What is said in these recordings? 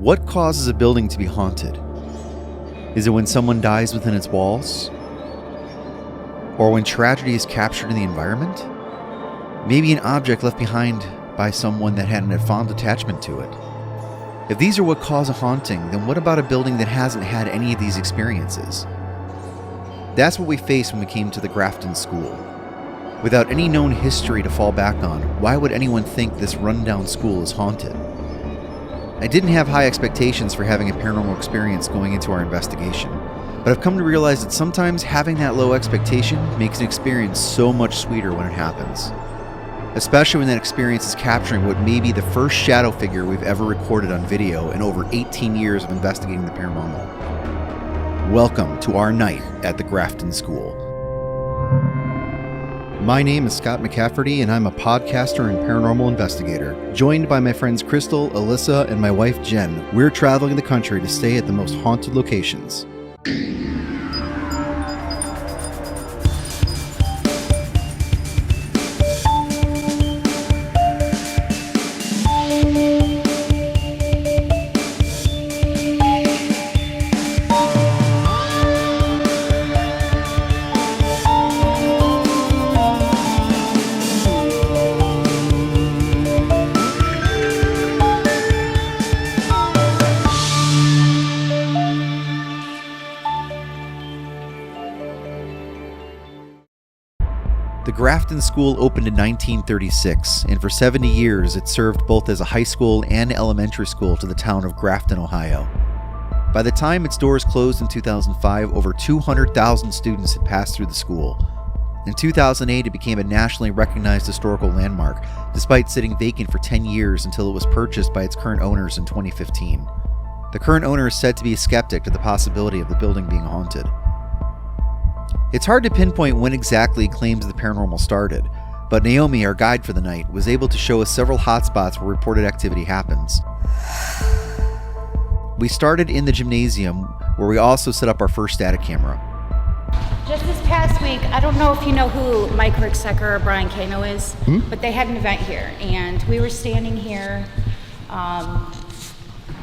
What causes a building to be haunted? Is it when someone dies within its walls? Or when tragedy is captured in the environment? Maybe an object left behind by someone that had a fond attachment to it. If these are what cause a haunting, then what about a building that hasn't had any of these experiences? That's what we faced when we came to the Grafton School. Without any known history to fall back on, why would anyone think this rundown school is haunted? I didn't have high expectations for having a paranormal experience going into our investigation, but I've come to realize that sometimes having that low expectation makes an experience so much sweeter when it happens. Especially when that experience is capturing what may be the first shadow figure we've ever recorded on video in over 18 years of investigating the paranormal. Welcome to our night at the Grafton School. My name is Scott McCafferty, and I'm a podcaster and paranormal investigator. Joined by my friends Crystal, Alyssa, and my wife Jen, we're traveling the country to stay at the most haunted locations. The Grafton School opened in 1936, and for 70 years it served both as a high school and elementary school to the town of Grafton, Ohio. By the time its doors closed in 2005, over 200,000 students had passed through the school. In 2008, it became a nationally recognized historical landmark, despite sitting vacant for 10 years until it was purchased by its current owners in 2015. The current owner is said to be a skeptic to the possibility of the building being haunted. It's hard to pinpoint when exactly claims of the paranormal started, but Naomi, our guide for the night, was able to show us several hotspots where reported activity happens. We started in the Gymnasium, where we also set up our first static camera. Just this past week, I don't know if you know who Mike Ricksecker or Brian Kano is, but they had an event here, and we were standing here,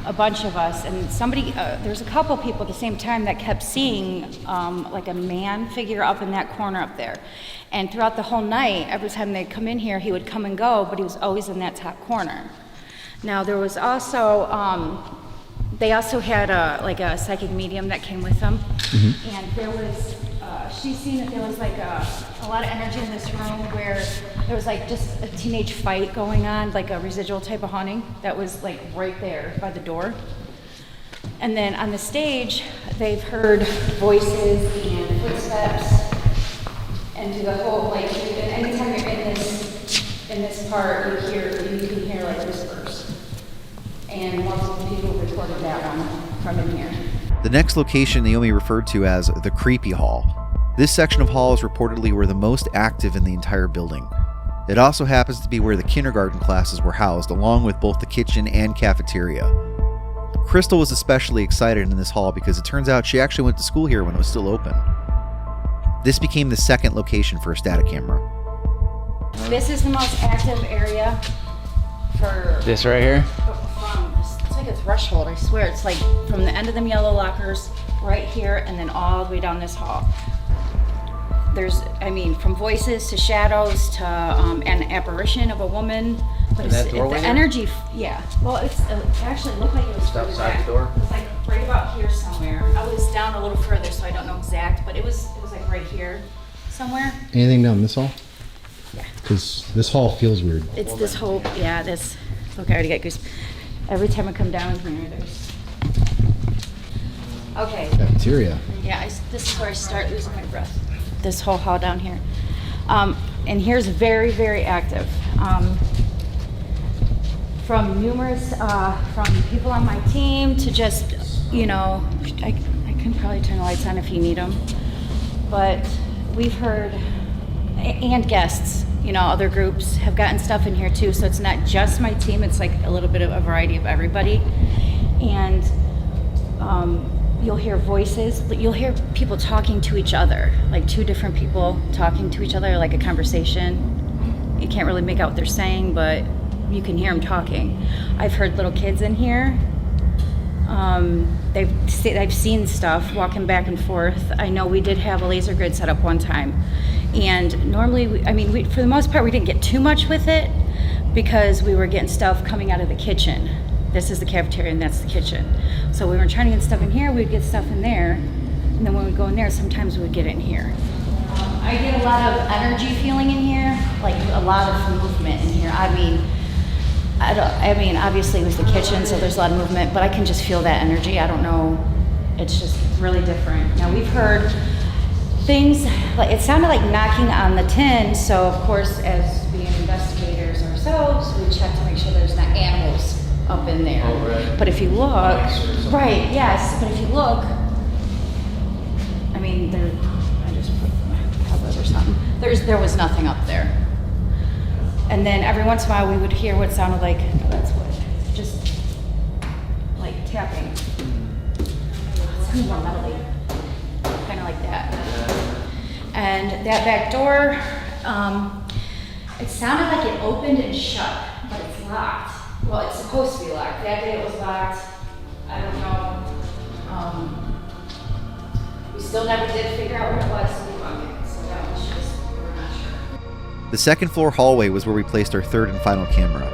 a bunch of us, and somebody, there's a couple people at the same time that kept seeing like a man figure up in that corner up there. And throughout the whole night, every time they'd come in here, he would come and go, but he was always in that top corner. Now there was also, they also had a psychic medium that came with them, and there was, she seen that there was like a lot of energy in this room where there was like just a teenage fight going on, like a residual type of haunting that was like right there by the door. And then on the stage, they've heard voices and footsteps, and through the whole, like, anytime you're in this part, you can hear like whispers. And multiple people reported that one from in here. The next location Naomi referred to as the Creepy Hall. This section of hall is reportedly where the most active in the entire building. It also happens to be where the kindergarten classes were housed, along with both the kitchen and cafeteria. Crystal was especially excited in this hall because it turns out she actually went to school here when it was still open. This became the second location for a static camera. This is the most active area for... This right here? It's like a threshold, I swear. It's like from the end of them yellow lockers right here and then all the way down this hall. There's, from voices to shadows to an apparition of a woman. But that doorway the there? energy, yeah. Well, it actually looked like it was further outside back. the door? It was like right about here somewhere. I was down a little further, so I don't know exact, but it was like right here somewhere. Anything down this hall? Yeah. Because this hall feels weird. It's this whole, this. Look, I already got goose. Every time I come down here, there's. Okay. Cafeteria. Yeah, this is where I start losing my breath. This whole hall down here. And here's very, very active. From numerous, from people on my team to just, I can probably turn the lights on if you need them. But we've heard, and guests, other groups have gotten stuff in here too. So it's not just my team, it's like a little bit of a variety of everybody. And you'll hear voices, you'll hear people talking to each other, like two different people talking to each other, like a conversation. You can't really make out what they're saying, but you can hear them talking. I've heard little kids in here I've seen stuff walking back and forth. I know we did have a laser grid set up one time, and normally, for the most part, we didn't get too much with it because we were getting stuff coming out of the kitchen. This is the cafeteria and that's the kitchen. So we were trying to get stuff in here, we'd get stuff in there, and then when we'd go in there, sometimes we'd get it in here. I get a lot of energy feeling in here, like a lot of movement in here. Obviously it was the kitchen, so there's a lot of movement, but I can just feel that energy. I don't know, it's just really different. Now we've heard things, like it sounded like knocking on the tin, so of course, as being investigators ourselves, we check to make sure there's not animals up in there. Oh, right. But if you look, right, yes, but if you look, I just put my tablet or something. There was nothing up there. And then every once in a while we would hear what sounded like, that's what, just like tapping. It's more metally, kind of like that. And that back door, it sounded like it opened and shut, but it's locked. Well, it's supposed to be locked. That day it was locked. I don't know. We still never did figure out what it was, so we bugged it. So that was just, we're not sure. The second floor hallway was where we placed our third and final camera.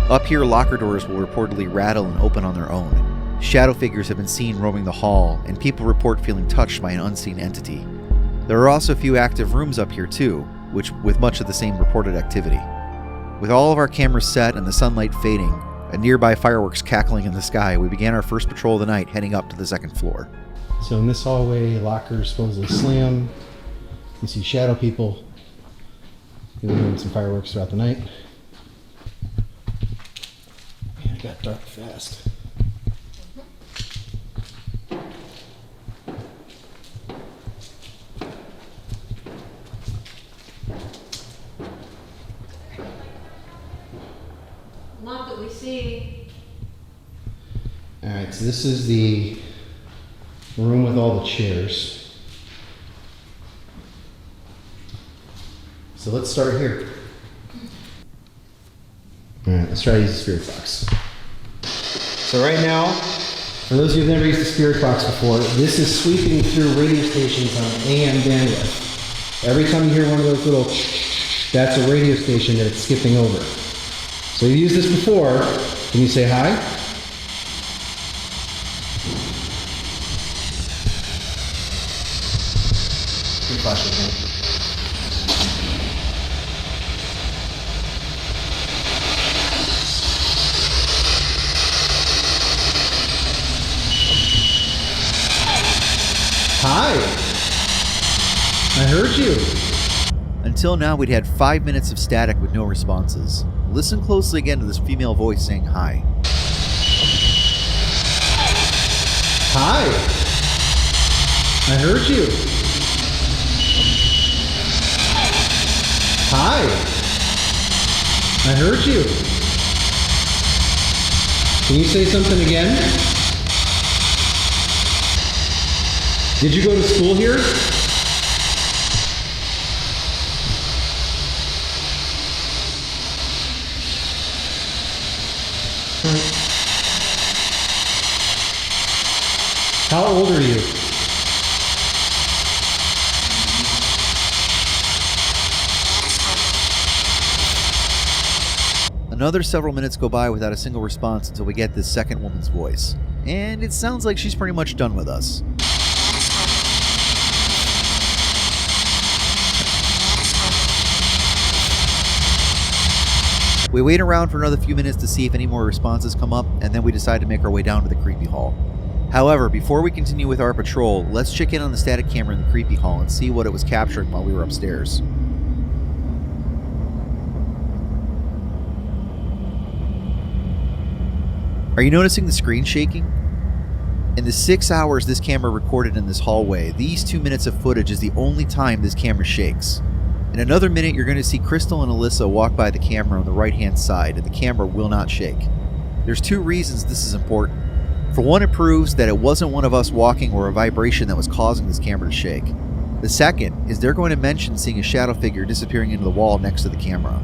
Up here, locker doors will reportedly rattle and open on their own. Shadow figures have been seen roaming the hall, and people report feeling touched by an unseen entity. There are also a few active rooms up here too, which with much of the same reported activity. With all of our cameras set and the sunlight fading, and nearby fireworks cackling in the sky, we began our first patrol of the night, heading up to the second floor. So in this hallway, lockers supposedly slam. You see shadow people doing some fireworks throughout the night. Man, it got dark fast. Not that we see. All right, so this is the room with all the chairs. So let's start here. All right, let's try to use the spirit box. So right now, for those of you who've never used the spirit box before, this is sweeping through radio stations on AM bandwidth. Every time you hear one of those little that's a radio station that it's skipping over. So you've used this before. Can you say hi? Good question, man. Hi. I heard you. Until now, we'd had 5 minutes of static with no responses. Listen closely again to this female voice saying hi. Hi. I heard you. Hi. I heard you. Can you say something again? Did you go to school here? How old are you? Another several minutes go by without a single response until we get this second woman's voice. And it sounds like she's pretty much done with us. We wait around for another few minutes to see if any more responses come up, and then we decide to make our way down to the creepy hall. However, before we continue with our patrol, let's check in on the static camera in the creepy hall and see what it was capturing while we were upstairs. Are you noticing the screen shaking? In the 6 hours this camera recorded in this hallway, these 2 minutes of footage is the only time this camera shakes. In another minute, you're going to see Crystal and Alyssa walk by the camera on the right-hand side, and the camera will not shake. There's 2 reasons this is important. For one, it proves that it wasn't one of us walking or a vibration that was causing this camera to shake. The second is they're going to mention seeing a shadow figure disappearing into the wall next to the camera.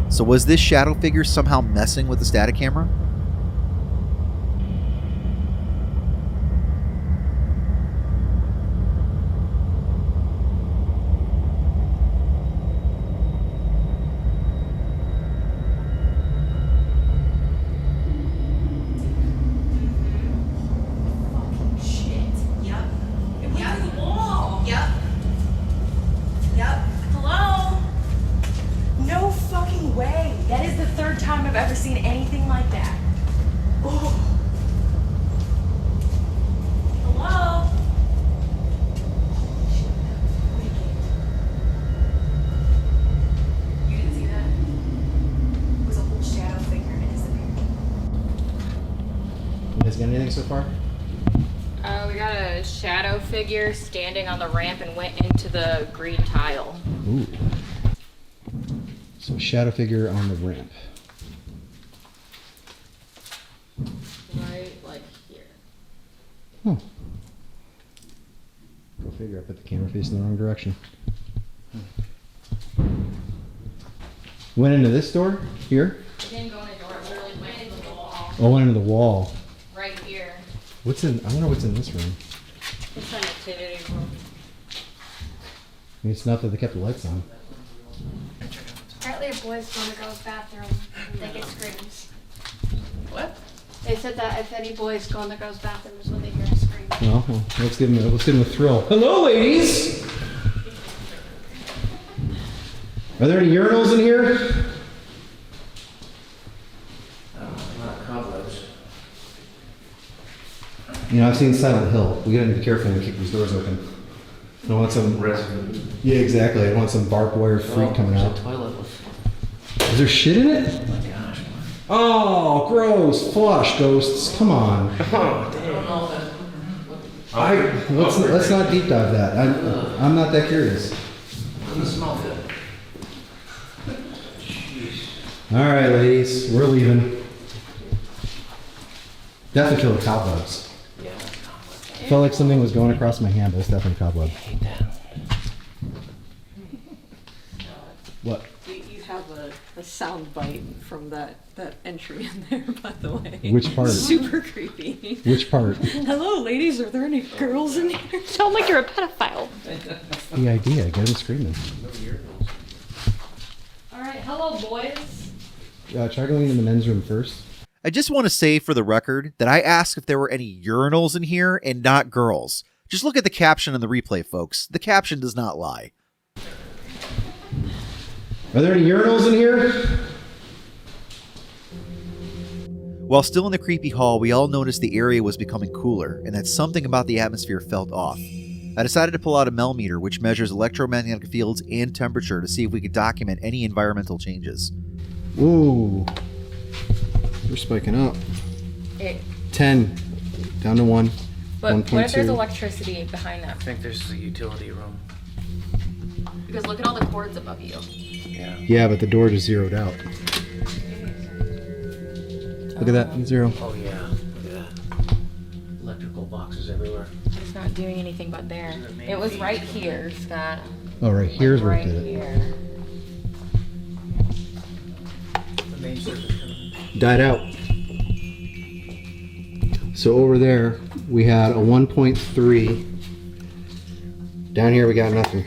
So was this shadow figure somehow messing with the static camera? ever seen anything like that. Oh. Hello? You didn't see that? It was a whole shadow figure and it disappeared. You guys got anything so far? We got a shadow figure standing on the ramp and went into the green tile. Ooh. So shadow figure on the ramp. Right, like here. Huh. Go figure, I put the camera facing the wrong direction. Went into this door? Here? It didn't go in the door, it literally went into the wall. Oh, went into the wall. Right here. What's in, I wonder what's in this room. It's an activity room. I mean, it's not that they kept the lights on. Apparently a boy's going to go to the bathroom. They get screams. What? They said that if any boys go in the girls' bathrooms when they hear a scream. Well, let's give them a thrill. Hello, ladies! Are there any urinals in here? Not cobwebs. You know, I've seen Silent Hill. We gotta be careful when we kick these doors open. I don't want some... Resident. Yeah, exactly. I don't want some barbed wire freak coming out. There's a toilet with... Is there shit in it? Oh my gosh. Oh, gross. Flush, ghosts. Come on. Oh, damn. Let's not deep dive that. I'm not that curious. Doesn't smell good. Jeez. All right, ladies. We're leaving. Definitely kill the cobwebs. Yeah. Felt like something was going across my hand, but it's definitely cobweb. I hate that. What? You have a sound bite from that entry in there, by the way. Which part? Super creepy. Which part? Hello, ladies. Are there any girls in here? Sound like you're a pedophile. The idea. Get them screaming. All right, hello, boys. Try going into the men's room first. I just want to say for the record that I asked if there were any urinals in here and not girls. Just look at the caption on the replay, folks. The caption does not lie. Are there any urinals in here? While still in the creepy hall, we all noticed the area was becoming cooler and that something about the atmosphere felt off. I decided to pull out a millimeter, which measures electromagnetic fields and temperature, to see if we could document any environmental changes. Ooh. We're spiking up. 10. Down to 1. But 1.2. what if there's electricity behind I that? think this is a utility room. Because look at all the cords above you. Yeah. Yeah, but the door just zeroed out. Look at that. 0. Oh yeah. Look at that. Electrical boxes everywhere. It's not doing anything but there. It was right here, Scott. Oh, right. Here's where right it did it. here. The main circuit. Died out. So over there, we had a 1.3. Down here, we got nothing.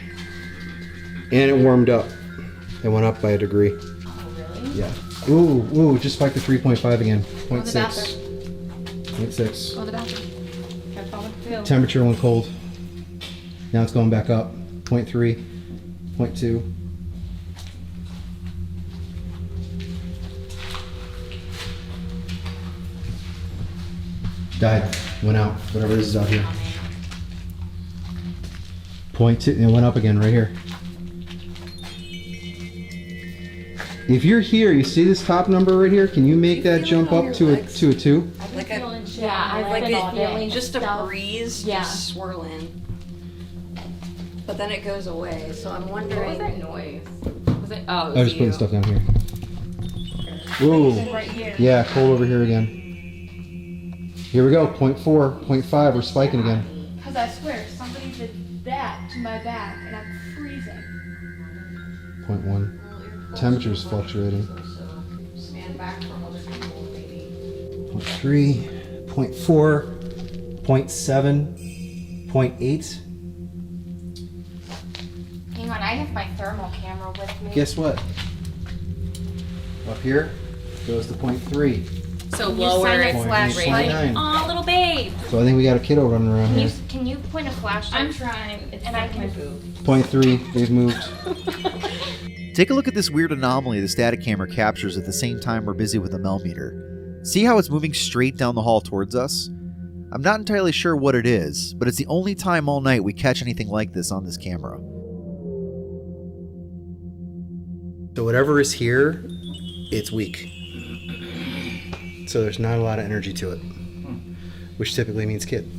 And it warmed up. It went up by a degree. Oh, really? Yeah. Ooh, just spiked to 3.5 again. Go to the 0.6. bathroom. 0.6. Go to the bathroom. Have fun with Phil. Temperature went cold. Now it's going back up. 0.3. 0.2. Died. Went out. Whatever this is out here. 0.2. It went up again right here. If you're here, you see this top number right here? Can you make that jump up to a 2? Like a, Yeah, I like feeling just a stuff. breeze Yeah. just swirling. But then it goes away, so I'm What was wondering. that noise? Was it? Oh, it I was was just putting you. stuff down here. Ooh. Right here. Yeah, cold over here again. Here we go. 0.4, 0.5. We're spiking again. Because I swear, somebody did that to my back, and I'm freezing. 0.1. Temperature's fluctuating. Stand back from other people, maybe. 0.3, 0.4, 0.7, 0.8. Hang on, I have my thermal camera with me. Guess what? Up here goes to 0.3. So Can you lower sign its it? flash Point rate. nine. Aw, little babe. So I think we got a kiddo running around Can you, here. can you point a flashlight? I'm trying. It's And I like my can- boob. 0.3. They've moved. Take a look at this weird anomaly the static camera captures at the same time we're busy with the Melmeter. See how it's moving straight down the hall towards us? I'm not entirely sure what it is, but it's the only time all night we catch anything like this on this camera. So whatever is here, it's weak. So there's not a lot of energy to it, which typically means kid.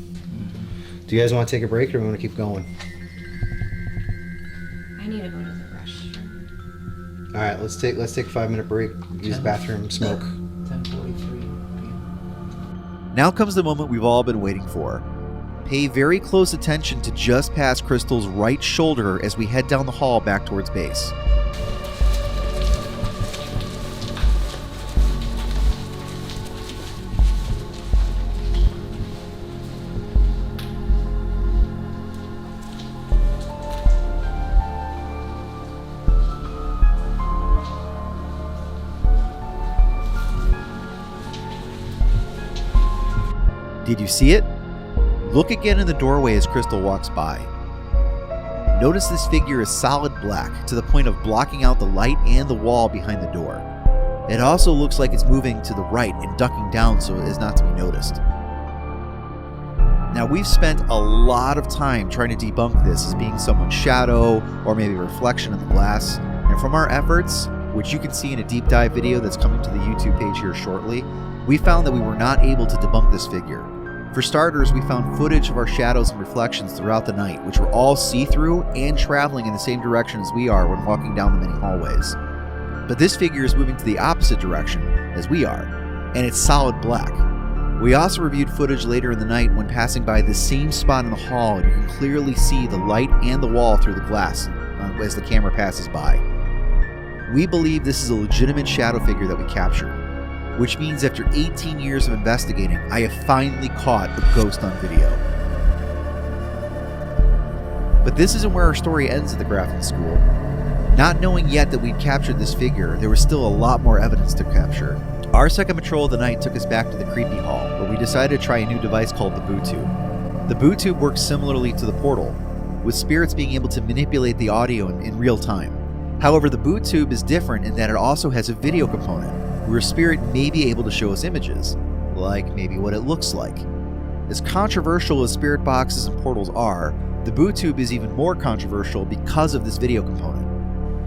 Do you guys want to take a break or do we want to keep going? I need to go to the restroom. All right, let's take a 5-minute break. Use the bathroom, smoke. 10:43 p.m. Now comes the moment we've all been waiting for. Pay very close attention to just past Crystal's right shoulder as we head down the hall back towards base. Did you see it? Look again in the doorway as Crystal walks by. Notice this figure is solid black to the point of blocking out the light and the wall behind the door. It also looks like it's moving to the right and ducking down so as not to be noticed. Now we've spent a lot of time trying to debunk this as being someone's shadow or maybe a reflection in the glass, and from our efforts, which you can see in a deep dive video that's coming to the YouTube page here shortly, we found that we were not able to debunk this figure. For starters, we found footage of our shadows and reflections throughout the night, which were all see-through and traveling in the same direction as we are when walking down the many hallways. But this figure is moving to the opposite direction as we are, and it's solid black. We also reviewed footage later in the night when passing by the same spot in the hall, and you can clearly see the light and the wall through the glass as the camera passes by. We believe this is a legitimate shadow figure that we captured, which means after 18 years of investigating, I have finally caught a ghost on video. But this isn't where our story ends at the Grafton School. Not knowing yet that we'd captured this figure, there was still a lot more evidence to capture. Our second patrol of the night took us back to the creepy hall, where we decided to try a new device called the Bootube. The Bootube works similarly to the portal, with spirits being able to manipulate the audio in real time. However, the Bootube is different in that it also has a video component, where a spirit may be able to show us images, like maybe what it looks like. As controversial as spirit boxes and portals are, the Bootube is even more controversial because of this video component.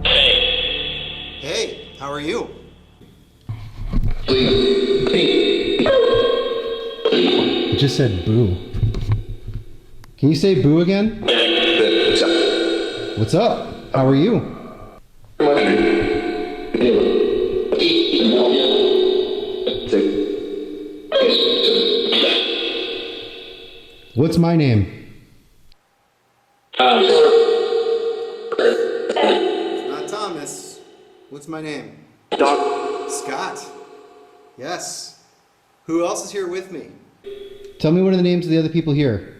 Hey, how are you? It just said boo. Can you say boo again? What's up? How are you? What's my name? Not Thomas. What's my name? Scott. Yes. Who else is here with me? Tell me what are the names of the other people here.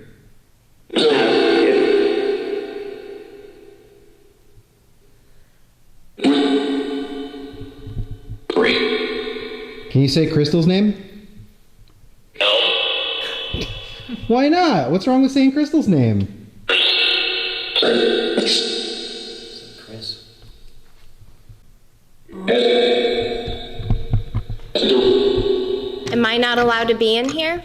Can you say Crystal's name? No. Why not? What's wrong with saying Crystal's name? Chris. Am I not allowed to be in here?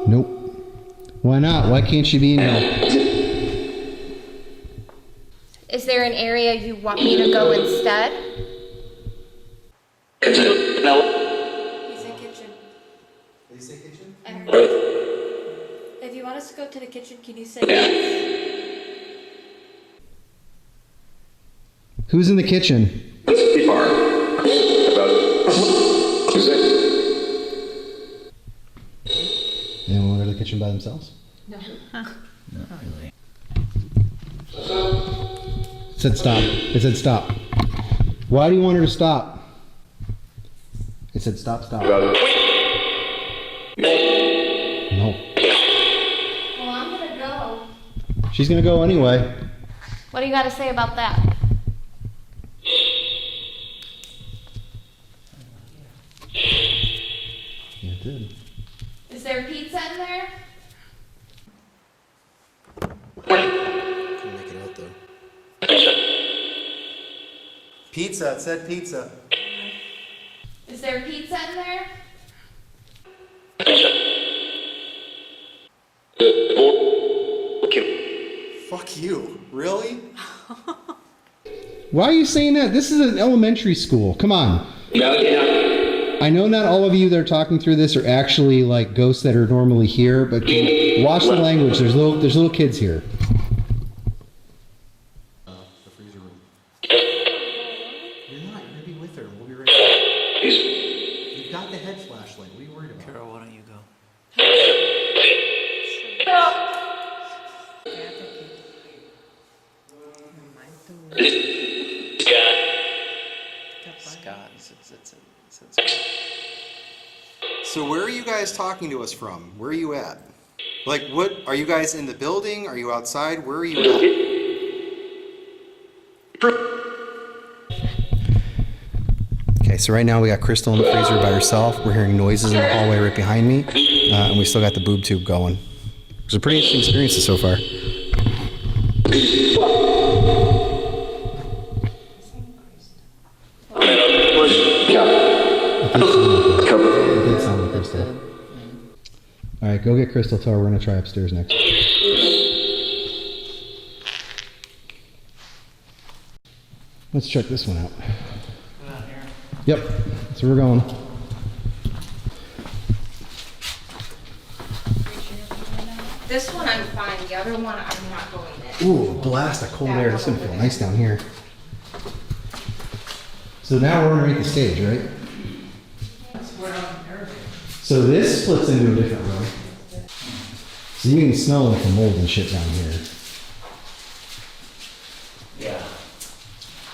Nope. Why not? Why can't she be in here? Is there an area you want me to go instead? He's in kitchen. Did you say kitchen? If you want us to go to the kitchen, can you say yes? Who's in the kitchen? Anyone want to go to the kitchen by themselves? No. Not really. It said stop. It said stop. Why do you want her to stop? It said stop, stop. No. Well, I'm gonna go. She's gonna go anyway. What do you got to say about that? Yeah, it did. Is there pizza in there? Pizza, it said pizza. Is there pizza in there? Fuck you. Really? Why are you saying that? This is an elementary school. Come on. I know not all of you that are talking through this are actually like ghosts that are normally here, but watch the language. There's little kids here. The freezer room. You're not. You're gonna be with her. We'll be right back. You've got the head flashlight. What are you worried about? Carol, why don't you go? Scott. So where are you guys talking to us from? Where are you at? Like, what, are you guys in the building? Are you outside? Where are you at? Okay, so right now we got Crystal in the freezer by herself. We're hearing noises in the hallway right behind me. And we still got the boob tube going. It's a pretty interesting experience so far. It did sound like Crystal. Alright, go get Crystal. Tell her we're going to try upstairs next. Let's check this one out. Yep, that's where we're going. This one I'm fine. The other one I'm not going in. Ooh, blast of cold air. It's going to feel nice down here. So now we're underneath the stage, right? So this splits into a different room. So you can smell like the mold and shit down here. Yeah.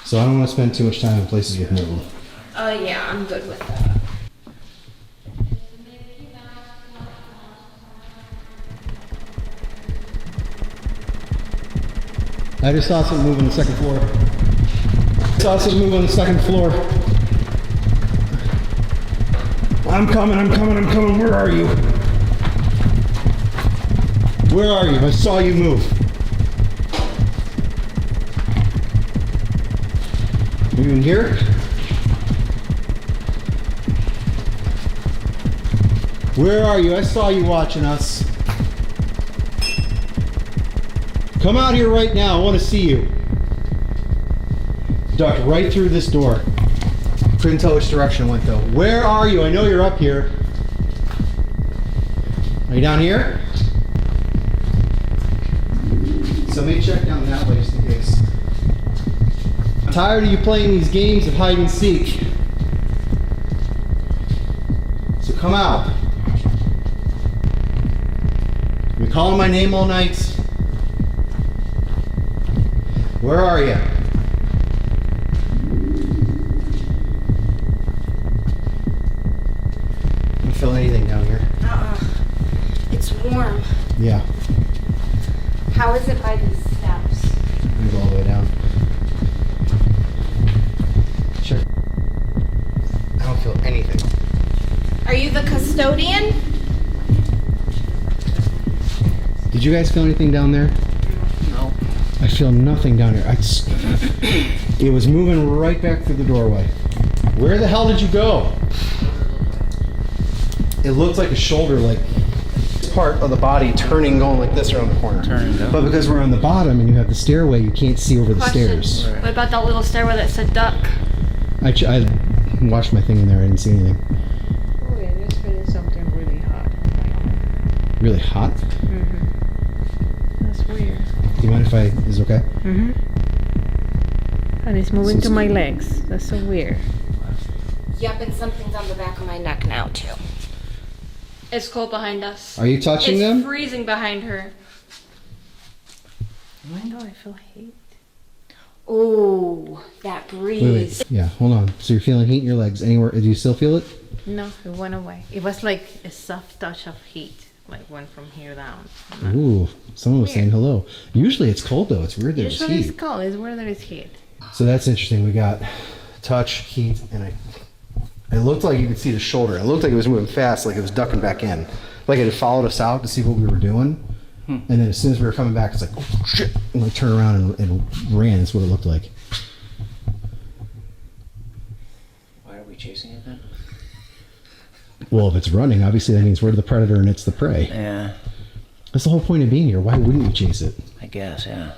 So I don't want to spend too much time in places with mold. Yeah, I'm good with that. I just saw something move on the second floor. Saw something move on the second floor. I'm coming. Where are you? Where are you? I saw you move. Are you in here? Where are you? I saw you watching us. Come out here right now. I want to see you. Ducked right through this door. Couldn't tell which direction it went though. Where are you? I know you're up here. Are you down here? So let me check down that way just in case. I'm tired of you playing these games of hide and seek. So come out. You're calling my name all night. Where are you? I don't feel anything down here. It's warm. Yeah. How is it by these steps? Let me go all the way down. Sure. I don't feel anything. Are you the custodian? Did you guys feel anything down there? No. I feel nothing down here. It was moving right back through the doorway. Where the hell did you go? It looked like a shoulder, like part of the body turning, going like this around the corner. Turning down. But because we're on the bottom and you have the stairway, you can't see over the stairs. What about that little stairway that said duck? I watched my thing in there. I didn't see anything. Oh, yeah, just feeling something really hot on my arm. Really hot. That's weird. Do you mind if is it okay? And it's moving to my legs. That's so weird. Yep, and something's on the back of my neck now too. It's cold behind us. Are you touching It's them? freezing behind her. Why do I feel heat? Oh, that breeze. Wait. Yeah, hold on. So you're feeling heat in your legs. Anywhere? Do you still feel it? No, it went away. It was like a soft touch of heat, like went from here down. Ooh, someone was saying hello. Usually it's cold though. It's weird that it's Usually heat. it's cold. It's where there is heat. So that's interesting. We got touch, heat, and it looked like you could see the shoulder. It looked like it was moving fast, like it was ducking back in. Like it had followed us out to see what we were doing. And then as soon as we were coming back, it's like, oh shit. And we turned around and ran. That's what it looked like. we chasing it then? Well, if it's running, obviously that means we're the predator and it's the prey. Yeah, That's the whole point of being here. Why wouldn't you chase it? I guess, yeah.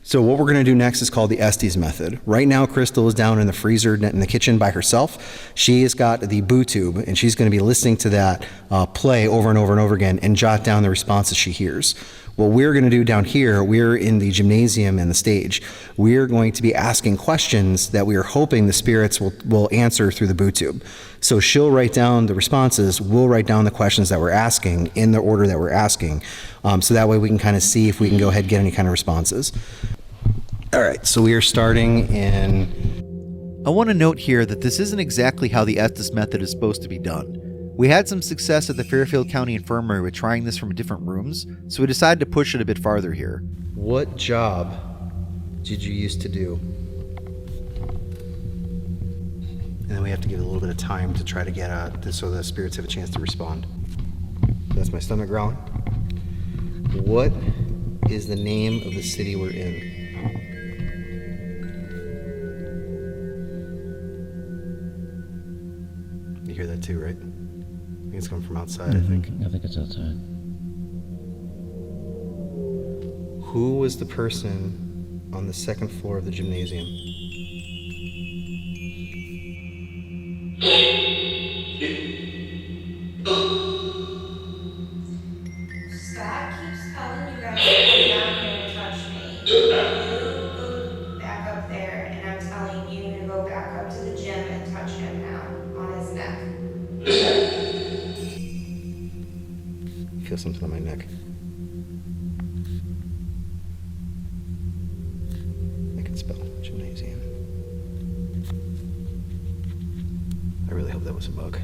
So what we're going to do next is called the Estes Method. Right now, Crystal is down in the freezer in the kitchen by herself. She has got the Bootube, and she's going to be listening to that play over and over and over again and jot down the responses she hears. What we're going to do down here, we're in the gymnasium and the stage. We're going to be asking questions that we are hoping the spirits will answer through the Bootube. So she'll write down the responses, we'll write down the questions that we're asking in the order that we're asking. So that way we can kind of see if we can go ahead and get any kind of responses. All right, so we are starting in... I want to note here that this isn't exactly how the Estes Method is supposed to be done. We had some success at the Fairfield County Infirmary with trying this from different rooms, so we decided to push it a bit farther here. What job did you used to do? And then we have to give it a little bit of time to try to get this so the spirits have a chance to respond. That's my stomach growling. What is the name of the city we're in? You hear that too, right? I think it's coming from outside, I think. I think it's outside. Who was the person on the second floor of the gymnasium? Scott keeps telling you guys to come down here and touch me. You go back up there, and I'm telling you to go back up to the gym and touch him now on his neck. I feel something on my neck. I can spell gymnasium. I really hope that was a bug.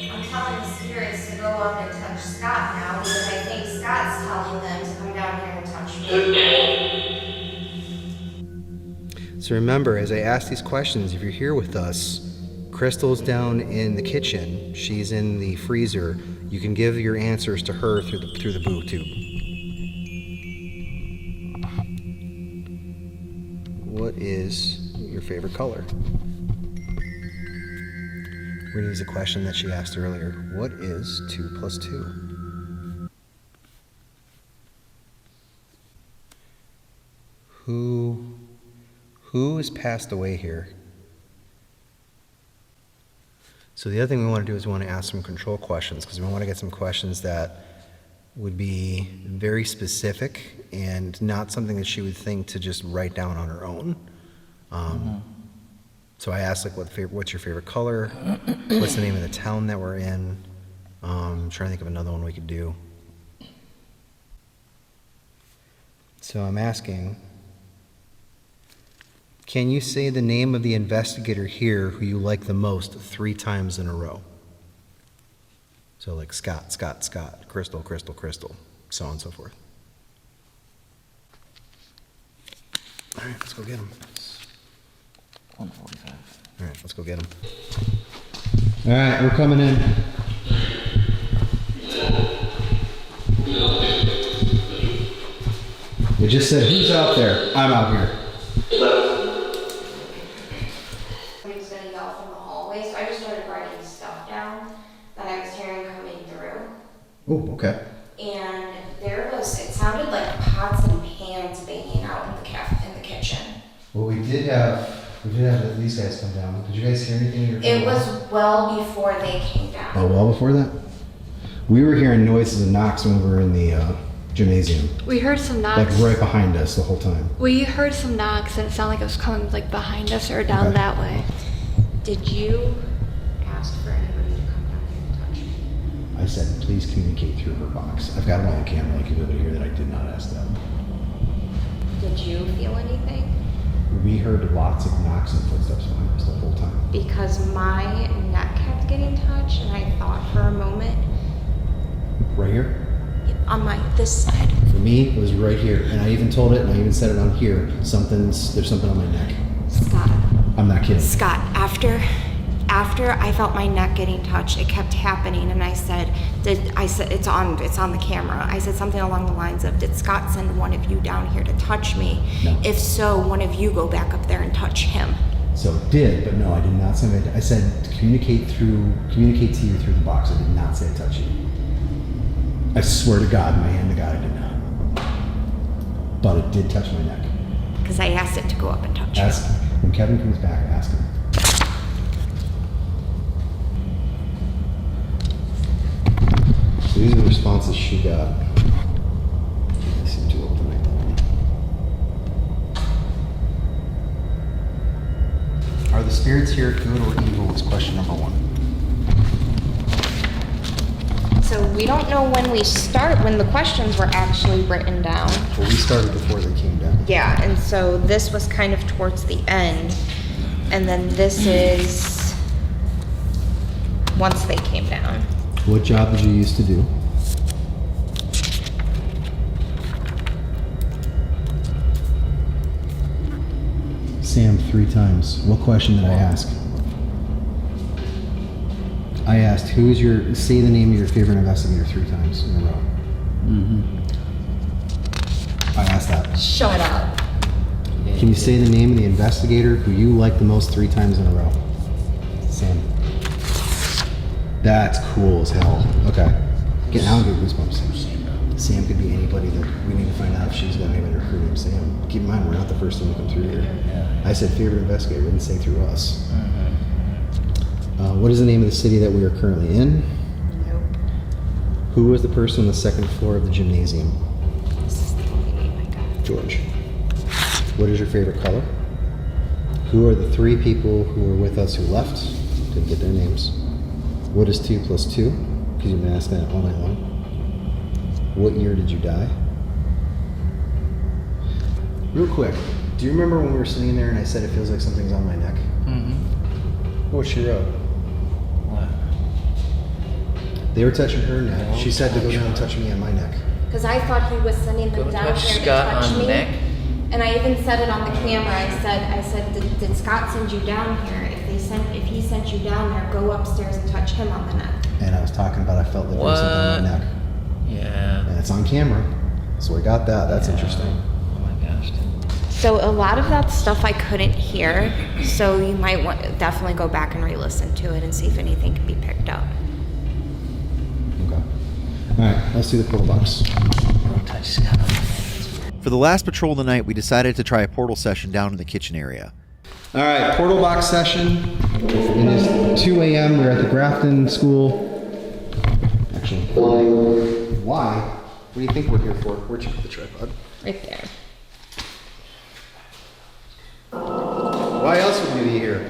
I'm telling the spirits to go up and touch Scott now because I think Scott's telling them to come down here and touch me. So remember, as I ask these questions, if you're here with us, Crystal's down in the kitchen. She's in the freezer. You can give your answers to her through the Bootube. What is your favorite color? We're going to use a question that she asked earlier. What is 2 plus 2? Who has passed away here? So the other thing we want to do is we want to ask some control questions because we want to get some questions that would be very specific and not something that she would think to just write down on her own. So I asked, like, what's your favorite color? What's the name of the town that we're in? I'm trying to think of another one we could do. So I'm asking, can you say the name of the investigator here who you like the most 3 times in a row? So like Scott, Scott, Scott, Crystal, Crystal, Crystal, so on and so forth. All right, let's go get him. 1:45. All right, let's go get him. All right, we're coming in. It just said, who's out there? I'm out here. Somebody's gonna yell from the hallway, so I just started writing stuff down that I was hearing coming through. Oh, okay. And it sounded like pots and pans banging out in the kitchen. Well, we did have these guys come down. Did you guys hear anything? It was well before they came down. Oh, well before that? We were hearing noises and knocks when we were in the gymnasium. We heard some knocks. Like right behind us the whole time. We heard some knocks and it sounded like it was coming like behind us or down that way. Did you ask for anybody to come down here and touch me? I said, please communicate through her box. I've got it on the camera like you'll be able to hear that I did not ask them. Did you feel anything? We heard lots of knocks and footsteps behind us the whole time. Because my neck kept getting touched and I thought for a moment, Right here? on this side. For me, it was right here. And I even told it, and I even said it on here. There's something on my neck. Scott. I'm not kidding. Scott, after after I felt my neck getting touched, it kept happening, and I said, it's on the camera. I said something along the lines of, did Scott send one of you down here to touch me? No. If so, one of you go back up there and touch him. So it did, but no, I did not send it. I said communicate to you through the box. I did not say touch you. I swear to God, my hand to God, I did not. But it did touch my neck. Because I asked it to go up and touch you. Ask when Kevin comes back. Ask him. So these are the responses she got. They seem too old tonight. Are the spirits here good or evil? Was question number 1. So we don't know when we start, when the questions were actually written down. Well, we started before they came down. Yeah, and so this was kind of towards the end. And then this is once they came down. What job did you used to do? Sam, 3 times. What question did I ask? I asked, say the name of your favorite investigator 3 times in a row. I asked that. Shut up. Can you say the name of the investigator who you like the most 3 times in a row? Sam. That's cool as hell. Okay. Now get goosebumps. Sam could be anybody that we need to find out if she's got anybody recruiting Sam. Keep in mind, we're not the first one to come through here. I said favorite investigator, didn't say through us. What is the name of the city that we are currently in? Nope. Who was the person on the 2nd floor of the gymnasium? This is the only name I got. George. What is your favorite color? Who are the 3 people who were with us who left? Didn't get their names. What is 2 plus 2? Because you've been asking that all night long. What year did you die? Real quick, do you remember when we were sitting there and I said it feels like something's on my neck? What she wrote? What? They were touching her neck. She said to go down and touch me on my neck. Because I thought he was sending them Go down touch here to Scott touch on me. the neck. And I even said it on the camera. I said, did Scott send you down here? If he sent you down there, go upstairs and touch him on the neck. And I was talking about I felt like there was something on my neck. Yeah. And it's on camera. So I got that. That's Yeah. interesting. Oh my gosh. So a lot of that stuff I couldn't hear. So you might definitely go back and re-listen to it and see if anything can be picked up. Okay. Alright, let's do the portal box. Don't touch Scott on the neck. For the last patrol of the night, we decided to try a portal session down in the kitchen area. Alright, portal box session. It is 2 a.m. We're at the Grafton School. Actually, why? What do you think we're here for? Where'd you put the tripod? Right there. Why else would we be here?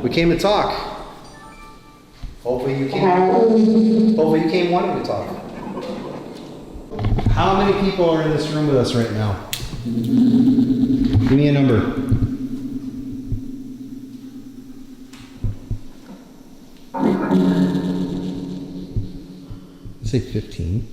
We came to talk. Hopefully you came wanting to talk. How many people are in this room with us right now? Give me a number. Say 15.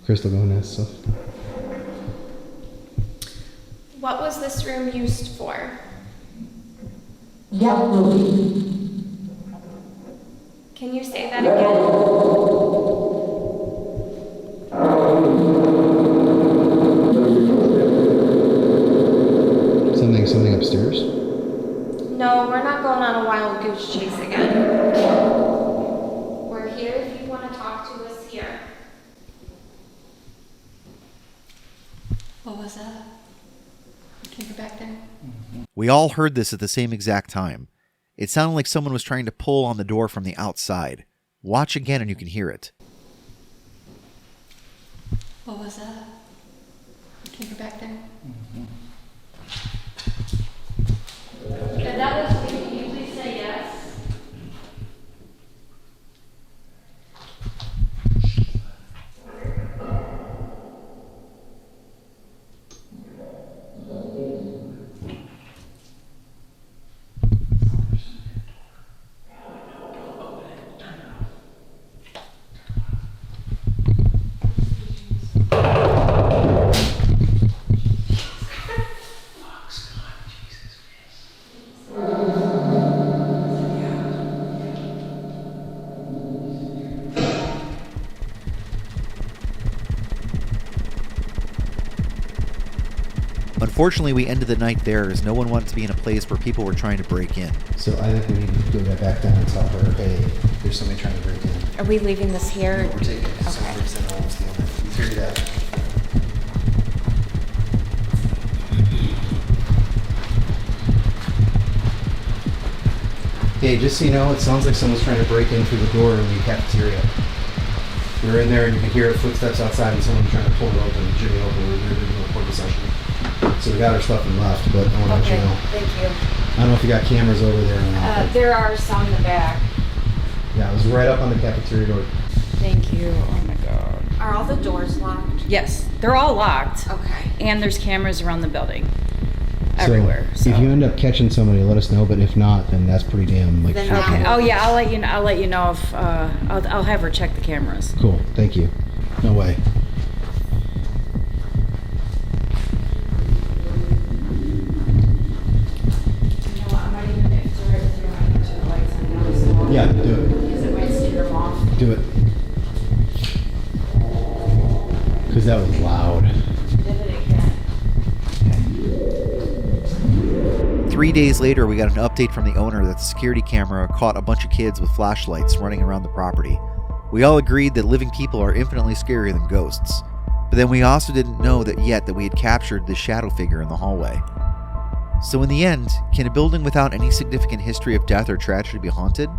Crystal, go and ask stuff. What was this room used for? Can you say that again? Something upstairs? No, we're not going on a wild goose chase again. We're here if you want to talk to us here. What was that? Can you go back there? We all heard this at the same exact time. It sounded like someone was trying to pull on the door from the outside. Watch again and you can hear it. What was that? Can you go back there? If that was you, can you please say yes? Unfortunately, we ended the night there as no one wanted to be in a place where people were trying to break in. So I think we need to go back down and tell her, hey, there's somebody trying to break in. Are we leaving this here? We're taking it. Okay. We figured it out. Hey, just so you know, it sounds like someone's trying to break in through the door in the cafeteria. We're in there and you can hear footsteps outside and someone trying to pull it open, Jimmy open. We're doing a recording session. So we got our stuff and left, but I want to let you know. Thank you. I don't know if you got cameras over there or not. but There are some in the back. yeah, it was right up on the cafeteria door. Thank you. Oh my God. Are all the doors locked? Yes, they're all locked. Okay. And there's cameras around the building. Everywhere. So if you end up catching somebody, let us know. But if not, then that's pretty damn like. Then Okay. now- Oh yeah, I'll let you know. I'll let you know if I'll have her check the cameras. Cool. Thank you. No way. You know what? I might even, if it's alright with you, I might turn the lights on now as well. Yeah, do it. Because it might steer them off. Do it. Because that was loud. Did it again. 3 days later, we got an update from the owner that the security camera caught a bunch of kids with flashlights running around the property. We all agreed that living people are infinitely scarier than ghosts, but then we also didn't know that we had captured the shadow figure in the hallway. So in the end, can a building without any significant history of death or tragedy be haunted?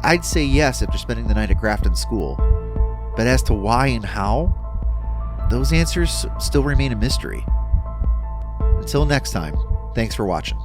I'd say yes after spending the night at Grafton School, but as to why and how, those answers still remain a mystery. Until next time, thanks for watching.